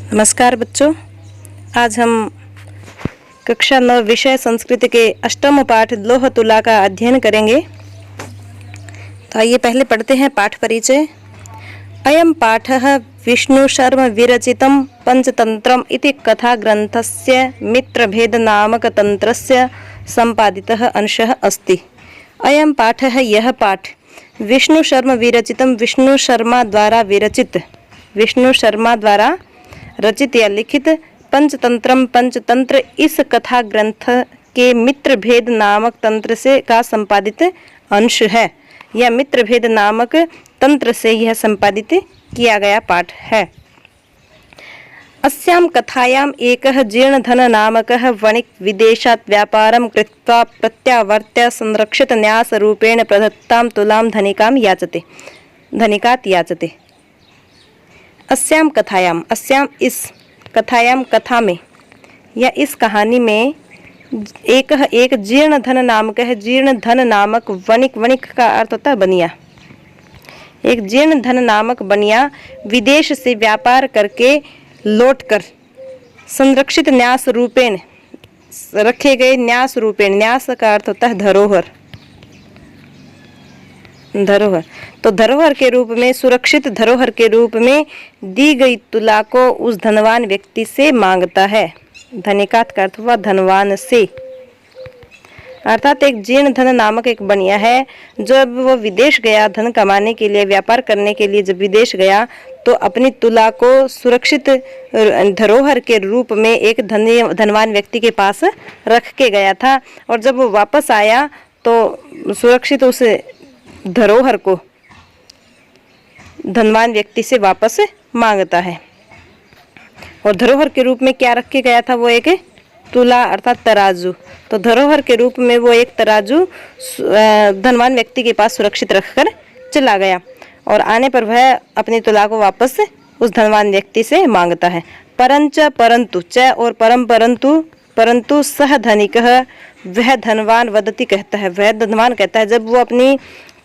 नमस्कार बच्चों, आज हम कक्षा 9 विषय संस्कृत के अष्टम पाठ लोह तुला का अध्ययन करेंगे। तो आइए पहले पढ़ते हैं पाठ परिचय। अयं पाठः विष्णु शर्मा विरचितं पंचतंत्रम् इति कथा ग्रंथस्य मित्रभेद नामक तंत्रस्य संपादितः अंशः अस्ति। अयं पाठः यह पाठ विष्णु शर्मा विरचितं विष्णु शर्मा द्वारा रचित या लिखित पंचतंत्र इस कथा ग्रंथ के मित्रभेद नामक तंत्र से का संपादित अंश है। यह मित्रभेद नामक तंत्र से यह संपादित किया गया पाठ है। अस्यां कथायाम् एकः जीर्णधन नामकः वणिक् विदेशात् व्यापारं कृत्वा प्रत्यावर्त्य संरक्षित न्यास रूपेण प्रदत्तां तुलां धनिकात् याचते। अस्याम इस कथायाम कथा में या इस कहानी में एक जीर्ण धन नामक है। जीर्ण धन नामक वणिक का अर्थ होता है बनिया। एक जीर्ण धन नामक बनिया विदेश से व्यापार करके लौटकर संरक्षित न्यास रूपेण रखे गए न्यास का अर्थ होता है धरोहर। तो धरोहर के रूप में, सुरक्षित धरोहर के रूप में दी गई तुला को उस धनवान व्यक्ति से मांगता है। धनिकात का अर्थ हुआ धनवान से, अर्थात एक जीर्ण धन नामक एक बनिया है। जब वो विदेश गया धन कमाने के लिए, व्यापार करने के लिए, जब विदेश गया तो अपनी तुला को सुरक्षित धरोहर के रूप में एक धनवान व्यक्ति के पास रख के गया था। और जब वो वापस आया तो सुरक्षित उस धरोहर को धनवान व्यक्ति से वापस मांगता है। और धरोहर के रूप में क्या रख के गया था? वो एक तुला अर्थात तराजू। तो धरोहर के रूप में वो एक तराजू धनवान व्यक्ति के पास सुरक्षित रखकर चला गया और आने पर वह अपनी तुला को वापस उस धनवान व्यक्ति से मांगता है। परंतु सह धनिकः, वह धनवान वदति कहता है, वह धनवान कहता है, जब वो अपनी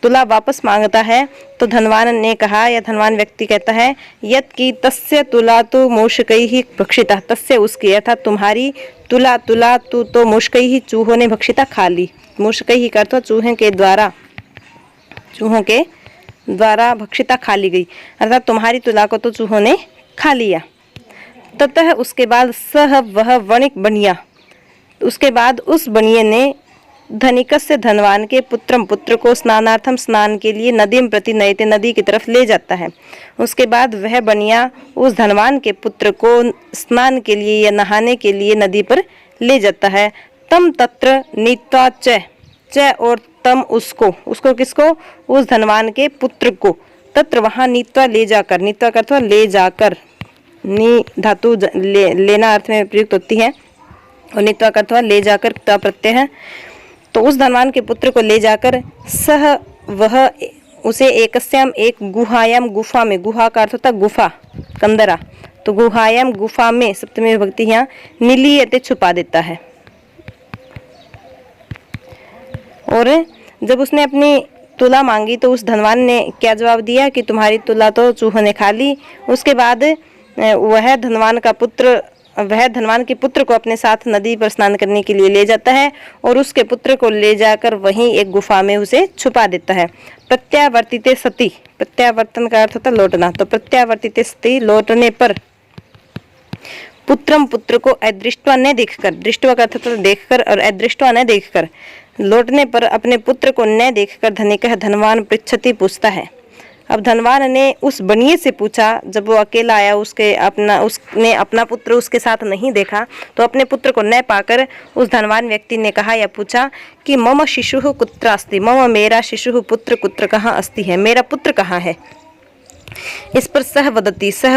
तुला वापस मांगता है तो धनवान ने कहा या धनवान व्यक्ति कहता है, यत की तस्य तुला तो मूषकैः भक्षिता, तस्य उसकी अर्थात तुम्हारी तुला तू तो मूषकैः चूहों ने भक्षिता खा ली। मूषकैः का अर्थ चूहों के द्वारा भक्षिता खा ली गई, अर्थात तुम्हारी तुला को तो चूहों ने खा लिया। ततः उसके बाद सह वह वणिक बनिया, उसके बाद उस बनिए ने धनिकस्य धनवान के पुत्र को स्नानार्थम स्नान के लिए नदीम प्रति नयते, नदी की तरफ ले जाता है। उसके बाद वह बनिया उस धनवान के पुत्र को स्नान के लिए या नहाने के लिए नदी पर ले जाता है। तम तत्र नीत्वा च और तम उसको किसको? उस धनवान के पुत्र को। तत्र वहाँ नीत्वा ले जाकर, नीत्वा का अर्थ ले जाकर, नी धातु लेना अर्थ में प्रयुक्त होती है और नीत्वा का अर्थ ले जाकर ता प्रत्यय है। तो उस धनवान के पुत्र को ले जाकर सह वह उसे एकस्याम एक गुहायाम, गुफा में, गुहा का अर्थ होता गुफा, कंदरा, तो गुहायाम गुफा में सप्तमी विभक्ति यहाँ निलीयते छुपा देता है। और जब उसने अपनी तुला मांगी तो उस धनवान ने क्या जवाब दिया कि तुम्हारी तुला तो चूहों ने खा ली। उसके बाद वह धनवान के पुत्र को अपने साथ नदी पर स्नान करने के लिए ले जाता है और उसके पुत्र को ले जाकर वहीं एक गुफा में उसे छुपा देता है। प्रत्यावर्तिते सती, प्रत्यावर्तन का अर्थ होता है लौटना, तो प्रत्यावर्तिते सती लौटने पर पुत्र को अदृष्ट्वा न देखकर, दृष्टवा का अर्थ होता है देखकर और अदृष्ट्वा न देखकर, लौटने पर अपने पुत्र को न देखकर धनिकः धनवान पृच्छति पूछता है। अब धनवान ने उस बनिए से पूछा, जब वो अकेला आया, उसने अपना पुत्र उसके साथ नहीं देखा, तो अपने पुत्र को न पाकर उस धनवान व्यक्ति ने कहा या पूछा कि मम शिशुः कुत्र अस्ति, मम मेरा शिशुः पुत्र कुत्र कहाँ अस्ति है, मेरा पुत्र कहाँ है। इस पर सह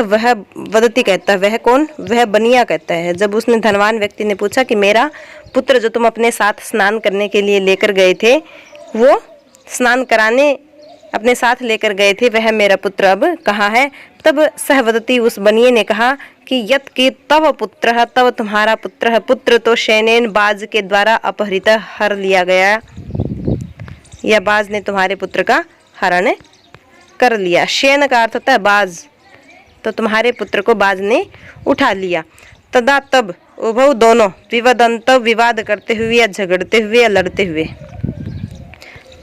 वह वदति कहता है, वह कौन? वह बनिया कहता है। जब उसने धनवान व्यक्ति ने पूछा कि मेरा पुत्र जो तुम अपने साथ स्नान करने के लिए लेकर गए थे, वो स्नान कराने अपने साथ लेकर गए थे, वह मेरा पुत्र अब कहाँ है? तब सहवदती उस बनिए ने कहा कि यत की तव पुत्र, तव तुम्हारा पुत्र है, पुत्र तो शैनेन बाज के द्वारा अपहृत हर लिया गया, या बाज ने तुम्हारे पुत्र का हरण कर लिया। शैन का अर्थ होता है बाज, तो तुम्हारे पुत्र को बाज ने उठा लिया। तदा तब उभौ दोनों विवदंत विवाद करते हुए या झगड़ते हुए या लड़ते हुए,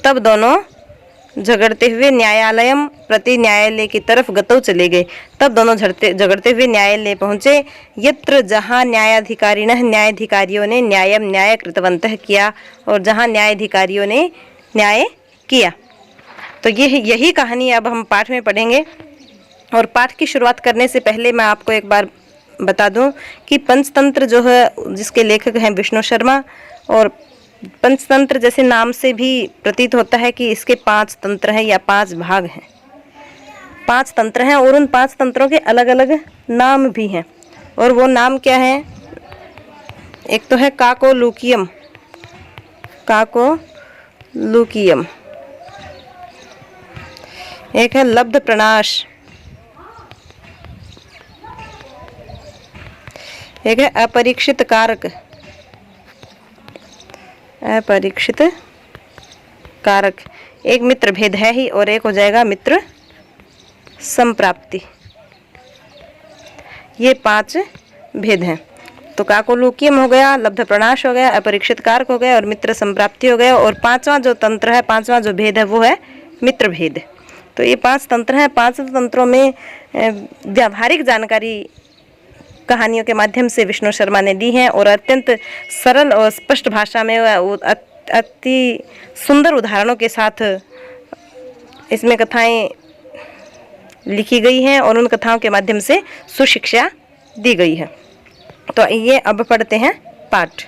तब दोनों झगड़ते हुए न्यायालयम प्रति न्यायालय की तरफ गतौ चले गए। तब दोनों झगड़ते हुए न्यायालय पहुँचे। यत्र जहाँ न्यायाधिकारिणः न्यायाधिकारियों ने न्यायम न्याय कृतवन्तः किया, और जहाँ न्यायाधिकारियों ने न्याय किया। तो यही कहानी अब हम पाठ में पढ़ेंगे। और पाठ की शुरुआत करने से पहले मैं आपको एक बार बता दूं कि पंचतंत्र जो है, जिसके लेखक हैं विष्णु शर्मा, और पंचतंत्र जैसे नाम से भी प्रतीत होता है कि इसके 5 तंत्र हैं या 5 भाग हैं। 5 तंत्र हैं और उन 5 तंत्रों के अलग अलग नाम भी हैं। और वो नाम क्या है? एक तो है काकोलूकियम, काकोलूकियम, एक है लब्ध प्रणाश, एक है अपरीक्षित कारक, अपरीक्षित कारक, एक मित्र भेद है ही और एक हो जाएगा मित्र संप्राप्ति। ये 5 भेद हैं। तो काकोलूकियम हो गया, लब्ध प्रणाश हो गया, अपरीक्षित कारक हो गया और मित्र संप्राप्ति हो गया। और 5वां जो तंत्र है, 5वां जो भेद है वो है मित्र भेद। तो ये 5 तंत्र हैं। 5 तंत्रों में व्यावहारिक जानकारी कहानियों के माध्यम से विष्णु शर्मा ने दी है और अत्यंत सरल और स्पष्ट भाषा में अति सुंदर उदाहरणों के साथ इसमें कथाएं लिखी गई हैं और उन कथाओं के माध्यम से सुशिक्षा दी गई है। तो ये अब पढ़ते हैं पाठ।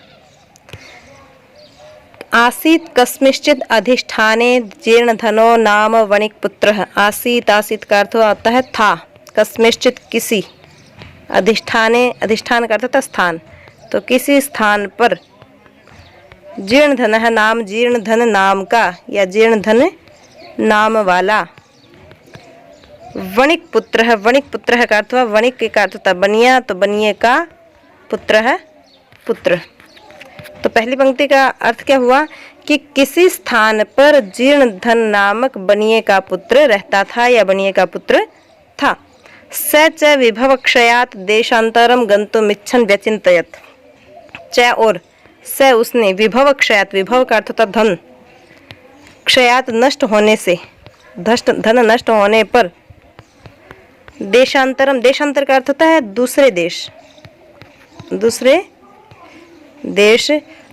आसीत कस्मिंश्चित् अधिष्ठाने जीर्णधनो नाम वणिक पुत्रः। आसीत, आसीत का अर्थ आता है था, कस्मिंश्चित् किसी, अधिष्ठाने, अधिष्ठान का अर्थ था स्थान, तो किसी स्थान पर, जीर्ण धन नाम, जीर्ण धन नाम का या जीर्ण धन नाम वाला, वणिक पुत्र है, वणिक पुत्र है का अर्थ हुआ, वणिक का अर्थ था बनिया, तो बनिए का पुत्र है पुत्र। तो पहली पंक्ति का अर्थ क्या हुआ कि किसी स्थान पर जीर्ण धन नामक बनिए का पुत्र रहता था या बनिए का पुत्र था। स च विभव क्षयात देशांतरम गंतुम इच्छन व्यचिंतयत। च और स उसने, विभव क्षयात, विभव का अर्थ होता धन, क्षयात नष्ट होने से, धन नष्ट होने पर, देशांतरम, देशांतर का अर्थ होता है दूसरे देश, दूसरे देश,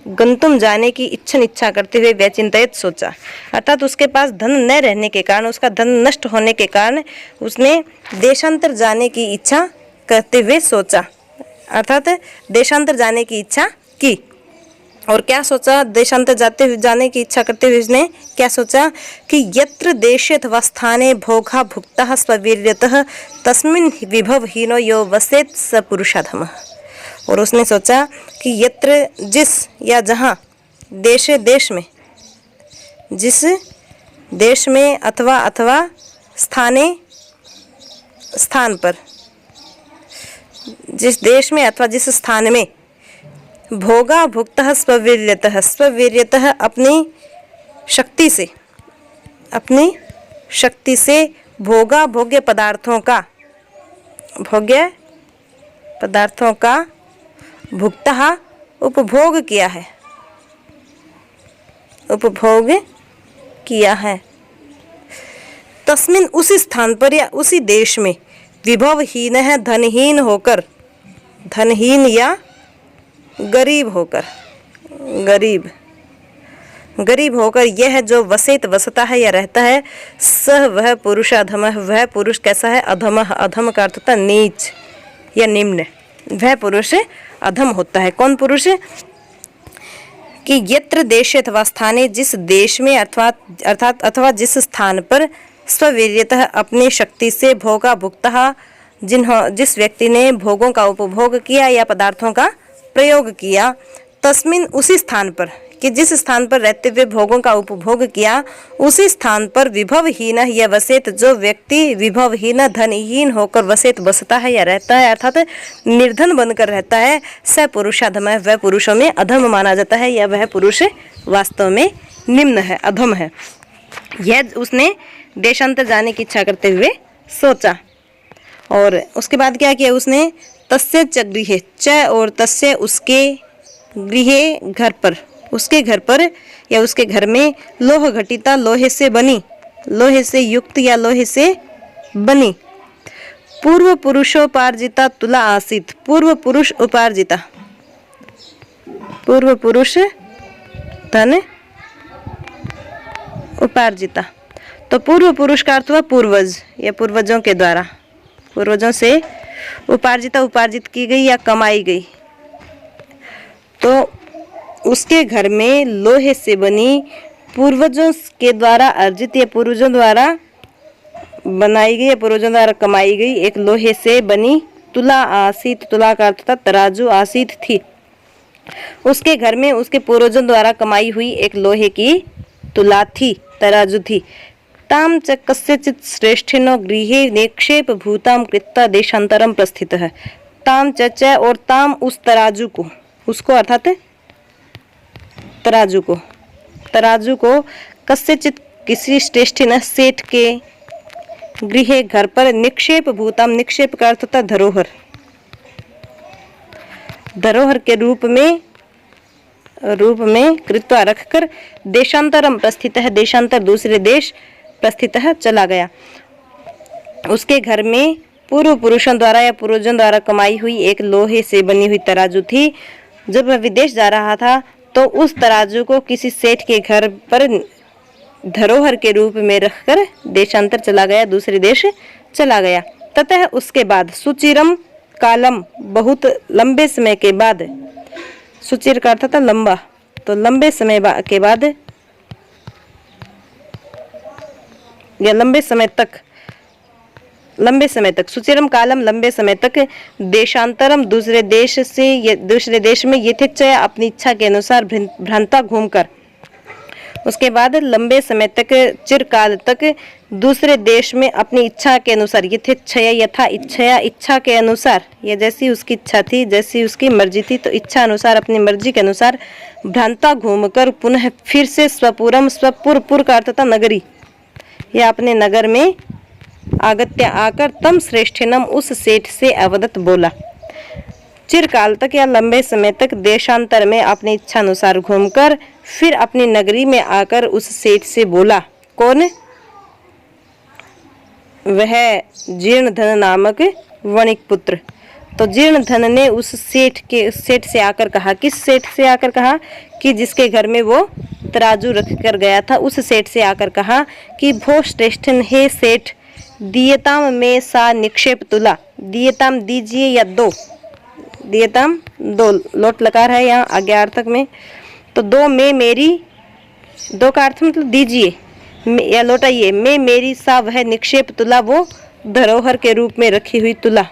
गंतुम जाने की इच्छा करते हुए व्यचिंतित सोचा, अर्थात उसके पास धन न रहने के कारण, उसका धन नष्ट होने के कारण उसने देशांतर जाने की इच्छा करते हुए सोचा, अर्थात देशांतर जाने की इच्छा की। और क्या सोचा? देशांतर जाने की इच्छा करते हुए उसने क्या सोचा कि यत्र देशेत वस्थाने भोगा भुक्तः स्ववीर्यतः तस्मिन् विभव हीनो यो वसेत स पुरुषाधमः। और उसने सोचा कि यत्र, जिस या जहाँ, देशे देश में, जिस देश में, अथवा स्थाने स्थान पर, जिस देश में अथवा जिस स्थान में, भोगा भुक्तः स्ववीर्यतः, स्ववीर्यतः अपनी शक्ति से, अपनी शक्ति से, भोगा भोग्य पदार्थों का, भोग्य पदार्थों का, भुक्तः उपभोग किया है, उपभोग किया है, तस्मिन उसी स्थान पर या उसी देश में, विभवहीन है, धनहीन होकर, धनहीन या गरीब होकर, गरीब होकर यह जो वसेत वसता है या रहता है, सह वह पुरुष अधमः, वह पुरुष कैसा है? अधमः, अधम का अर्थ होता है नीच या निम्न, वह पुरुष अधम होता है। कौन पुरुष? कि यत्र देशे अथवा स्थाने, जिस देश में अथवा जिस स्थान पर, स्ववीर्यतः अपनी शक्ति से, भोगा भुक्तः जिस व्यक्ति ने भोगों का उपभोग किया या पदार्थों का प्रयोग किया, तस्मिन उसी स्थान पर, कि जिस स्थान पर रहते हुए भोगों का उपभोग किया, उसी स्थान पर विभवहीन या वसेत, जो व्यक्ति विभवहीन, धनहीन होकर वसेत बसता है या रहता है, अर्थात निर्धन बनकर रहता है, स पुरुषाधम है, वह पुरुषों में अधम माना जाता है या वह पुरुष वास्तव में निम्न है, अधम है। यह उसने देशांतर जाने की इच्छा करते हुए सोचा। और उसके बाद क्या किया उसने, तस्य च गृहे, च और तस्य उसके, गृहे घर पर, उसके घर पर या उसके घर में, लोह घटिता लोहे से बनी, लोहे से युक्त या लोहे से बनी, पूर्व पुरुषोपार्जिता तुला आसीत, पूर्व पुरुष उपार्जिता, पूर्व पुरुष धन उपार्जिता। तो पूर्व पुरुष का अर्थ हुआ पूर्वज या पूर्वजों के द्वारा, पूर्वजों से उपार्जिता, उपार्जित की गई या कमाई गई। तो उसके घर में लोहे से बनी, पूर्वजों के द्वारा अर्जित या पूर्वजों द्वारा बनाई गई या पूर्वजों द्वारा कमाई गई एक लोहे से बनी तुला आसीत, तुला का अर्थ था तराजू, आसीत थी। उसके घर में उसके पूर्वजों द्वारा कमाई हुई एक लोहे की तुला थी, तराजू थी। ताम च कस्यचित् श्रेष्ठिनो गृहे निक्षेप भूताम कृत्वा देशांतरम प्रस्थित है। ताम च और ताम उस तराजू को, उसको अर्थात तराजू को कस्यचित् किसी श्रेष्ठिन सेठ के गृह घर पर निक्षेप भूताम, निक्षेप का अर्थ होता धरोहर, धरोहर के रूप में कृत्वा रखकर देशांतरम प्रस्थित है, देशांतर दूसरे देश प्रस्थित है चला गया। उसके घर में पूर्व पुरुषों द्वारा या पूर्वजों द्वारा कमाई हुई एक लोहे से बनी हुई तराजू थी। जब वह विदेश जा रहा था तो उस तराजू को किसी सेठ के घर पर धरोहर के रूप में रखकर देशांतर चला गया, दूसरे देश चला गया। ततः उसके बाद सुचिरम कालम, बहुत लंबे समय के बाद, सुचिर का अर्थ था लंबा, तो लंबे समय के बाद या लंबे समय तक, सुचिरम कालम लंबे समय तक, देशांतरम दूसरे देश में यथेच्छया अपनी इच्छा के अनुसार भ्रांता घूमकर, उसके बाद लंबे समय तक, चिरकाल तक दूसरे देश में अपनी इच्छा के अनुसार, यथेच्छया यथा इच्छया, इच्छा के अनुसार, या जैसी उसकी इच्छा थी, जैसी उसकी मर्जी थी, तो इच्छा अनुसार अपनी मर्जी के अनुसार भ्रांता घूमकर पुनः फिर से स्वपुरम, स्वपुर का अर्थ था नगरी, या अपने नगर में आगत्य आकर तम श्रेष्ठिनम उस सेठ से अवदत बोला। चिरकाल तक या लंबे समय तक देशांतर में अपनी इच्छा अनुसार घूमकर फिर अपनी नगरी में आकर उस सेठ से बोला। कौन? वह जीर्णधन नामक वणिक पुत्र। तो जीर्णधन ने उस सेठ से आकर कहा, किस सेठ से आकर कहा? कि जिसके घर में वो तराजू रख कर गया था, उस सेठ से आकर कहा कि भो श्रेष्ठन हे सेठ, दियताम में सा निक्षेप तुला, दियताम दीजिए या दो, दियताम दो, लोट लकार है यहाँ आज्ञार्थक में, तो दो में मेरी, दो का अर्थ मतलब दीजिए या लौटाइए, मैं मेरी सा वह निक्षेप तुला, वो धरोहर के रूप में रखी हुई तुला,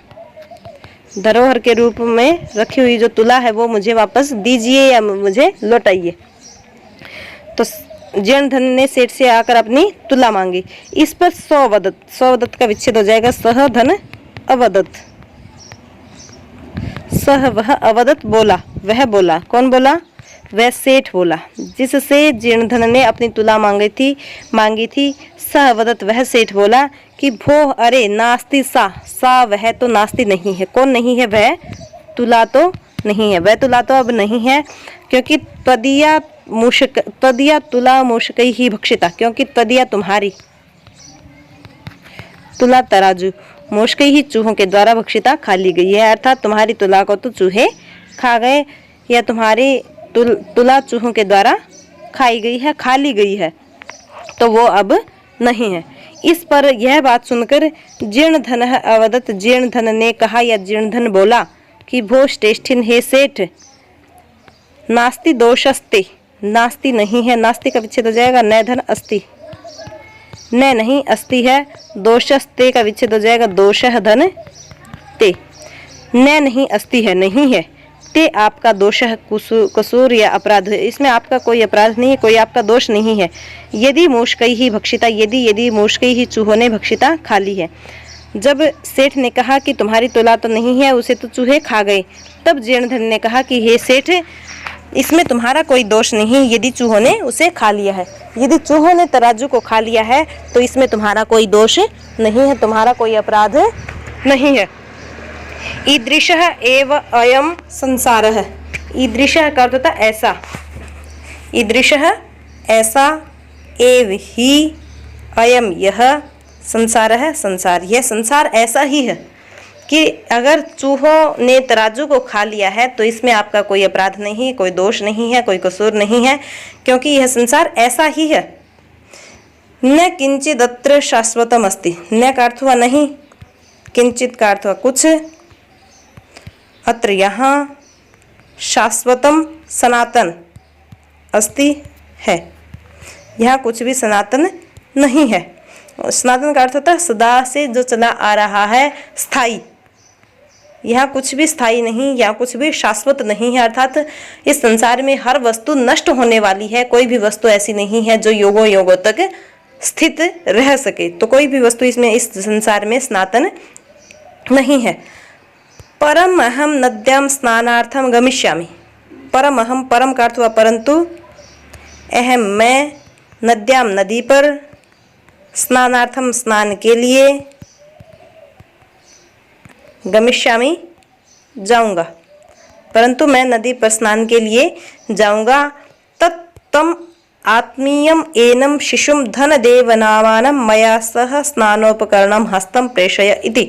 धरोहर के रूप में रखी हुई जो तुला है वो मुझे वापस दीजिए या मुझे लौटाइए। तो जीर्णधन ने सेठ से आकर अपनी तुला मांगी। इस पर सौवदत, सौवदत का विच्छेद हो जाएगा, सह धन अवदत, सह वह अवदत बोला, वह बोला, कौन बोला? वह सेठ बोला जिससे जीर्णधन ने अपनी तुला मांगी थी। सह अवदत वह सेठ बोला कि भो अरे नास्ति सा वह तो नास्ति नहीं है। कौन नहीं है? वह तुला तो नहीं है, वह तुला तो अब नहीं है, क्योंकि त्वदीया तुला मूषकई ही भक्षिता, क्योंकि त्वदीया तुम्हारी तुला तराजू मूषकई ही चूहों के द्वारा भक्षिता खा ली गई है, अर्थात तुम्हारी तुला को तो चूहे खा गए या तुम्हारी तुला चूहों के द्वारा खाई गई है, खा ली गई है, तो वो अब नहीं है। इस पर यह बात सुनकर जीर्णधन अवदत, जीर्णधन ने कहा या जीर्णधन बोला कि भो श्रेष्ठिन हे सेठ, नास्ति दोषस्ते, नास्ति नहीं है, नास्ति का विच्छेद हो जाएगा न धन अस्ति, न नहीं अस्ति है, दोषस्ते का विच्छेद हो जाएगा दोषः धन ते, न नहीं अस्ति है नहीं है, ते आपका दोष है, कसूर या अपराध है, इसमें आपका कोई अपराध नहीं है, कोई आपका दोष नहीं है। यदि मूषकई ही भक्षिता, यदि मूषकई ही चूहों ने भक्षिता खा ली है। जब सेठ ने कहा कि तुम्हारी तुला तो नहीं है, उसे तो चूहे खा गए, तब जीर्णधन ने कहा कि हे सेठ, इसमें तुम्हारा कोई दोष नहीं, यदि चूहों ने उसे खा लिया है, यदि चूहों ने तराजू को खा लिया है तो इसमें तुम्हारा कोई दोष नहीं है, तुम्हारा कोई अपराध नहीं है। ईदृशः एव अयम संसारः। ईदृशः का अर्थ होता है ऐसा, ईदृशः ऐसा, एव ही, अयम यह, संसारः संसार, यह संसार ऐसा ही है कि अगर चूहों ने तराजू को खा लिया है तो इसमें आपका कोई अपराध नहीं, कोई दोष नहीं है, कोई कसूर नहीं है, क्योंकि यह संसार ऐसा ही है। न किंचिदत्र शाश्वतम अस्ति। न का अर्थ हुआ नहीं, किंचित का अर्थ हुआ कुछ, अत्र यहाँ, शाश्वतम सनातन, अस्ति है, यहाँ कुछ भी सनातन नहीं है। सनातन का अर्थ होता है सदा से जो चला आ रहा है, स्थायी। यहाँ कुछ भी स्थायी नहीं, यहाँ कुछ भी शाश्वत नहीं है, अर्थात इस संसार में हर वस्तु नष्ट होने वाली है। कोई भी वस्तु ऐसी नहीं है जो योगों योगों तक स्थित रह सके। तो कोई भी वस्तु इसमें, इस संसार में सनातन नहीं है। परम अहम नद्याम स्नानार्थम गमिष्यामि। परम अहम, परम का अर्थ हुआ परंतु, अहम मैं, नद्याम नदी पर, स्नानार्थम स्नान के लिए, गमिष्यामि जाऊंगा, परंतु मैं नदी पर स्नान के लिए जाऊंगा। तत्तम आत्मीयम एनम शिशुम धनदेव नामानम मया सह स्नानोपकरणम हस्तम प्रेषय इति।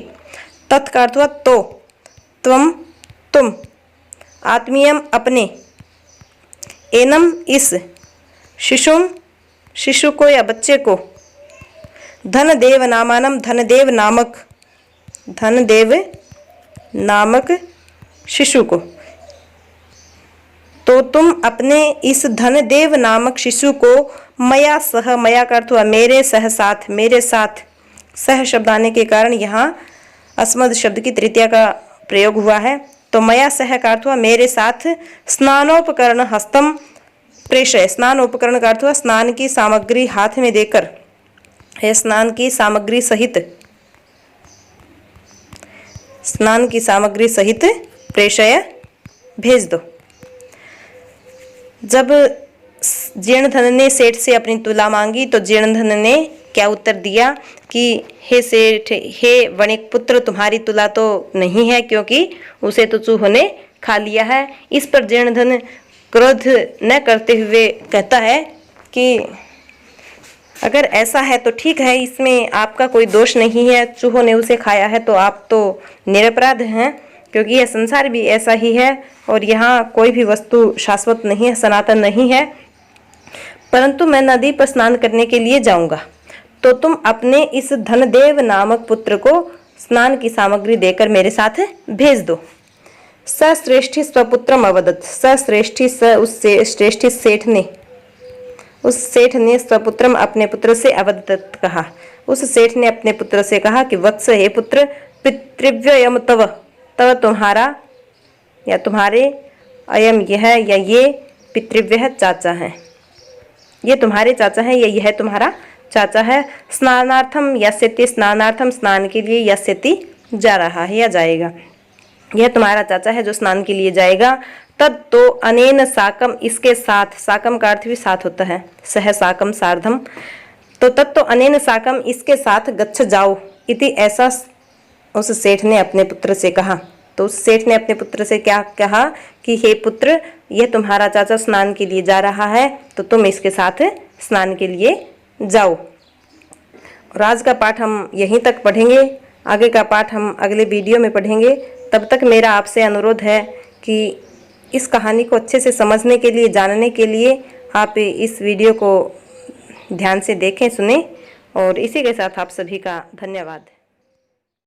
तत् का अर्थ हुआ तो, त्वम तुम, आत्मीयम अपने, एनम इस, शिशुम शिशु को या बच्चे को, धनदेव नामानम धनदेव नामक, धनदेव नामक शिशु को, तो तुम अपने इस धनदेव नामक शिशु को मया सह, मया का अर्थ हुआ मेरे, सह साथ, मेरे साथ, सह शब्द आने के कारण यहाँ अस्मद शब्द की तृतीया का प्रयोग हुआ है। तो मया सह का अर्थ हुआ मेरे साथ, स्नानोपकरण हस्तम प्रेषय। स्नान उपकरण का अर्थ हुआ स्नान की सामग्री हाथ में देकर, है स्नान की सामग्री सहित, स्नान की सामग्री सहित प्रेषय, भेज दो। जब जीर्णधन ने सेठ से अपनी तुला मांगी तो जीर्णधन ने क्या उत्तर दिया कि हे सेठ, हे वणिक पुत्र, तुम्हारी तुला तो नहीं है क्योंकि उसे तो चूहों ने खा लिया है। इस पर जीर्णधन क्रोध न करते हुए कहता है कि अगर ऐसा है तो ठीक है, इसमें आपका कोई दोष नहीं है, चूहों ने उसे खाया है तो आप तो निरपराध हैं, क्योंकि यह संसार भी ऐसा ही है और यहाँ कोई भी वस्तु शाश्वत नहीं है, सनातन नहीं है। परंतु मैं नदी पर स्नान करने के लिए जाऊंगा, तो तुम अपने इस धनदेव नामक पुत्र को स्नान की सामग्री देकर मेरे साथ भेज दो। सश्रेष्ठी स्वपुत्रम अवदत्। सश्रेष्ठी, स उससे श्रेष्ठी सेठ ने, उस सेठ ने स्वपुत्रम अपने पुत्र से अवदत् कहा। उस सेठ ने अपने पुत्र से कहा कि वत्स, हे पुत्र, पितृव्ययम तव, तव तुम्हारा या तुम्हारे, अयम यह या ये, पितृव्य चाचा है, ये तुम्हारे चाचा है या यह तुम्हारा चाचा है। स्नानार्थम यस्यति, स्नानार्थम स्नान के लिए, यस्यति जा रहा है या जाएगा, यह तुम्हारा चाचा है जो स्नान के लिए जाएगा। तद तो अनेन साकम, इसके साथ, साकम का अर्थ भी साथ होता है, सह साकम सार्धम, तो तद तो अनेन साकम इसके साथ गच्छ जाओ इति, ऐसा उस सेठ ने अपने पुत्र से कहा। तो उस सेठ ने अपने पुत्र से क्या कहा कि हे पुत्र, यह तुम्हारा चाचा स्नान के लिए जा रहा है तो तुम इसके साथ स्नान के लिए जाओ। और आज का पाठ हम यहीं तक पढ़ेंगे, आगे का पाठ हम अगले वीडियो में पढ़ेंगे। तब तक मेरा आपसे अनुरोध है कि इस कहानी को अच्छे से समझने के लिए, जानने के लिए आप इस वीडियो को ध्यान से देखें, सुने, और इसी के साथ आप सभी का धन्यवाद।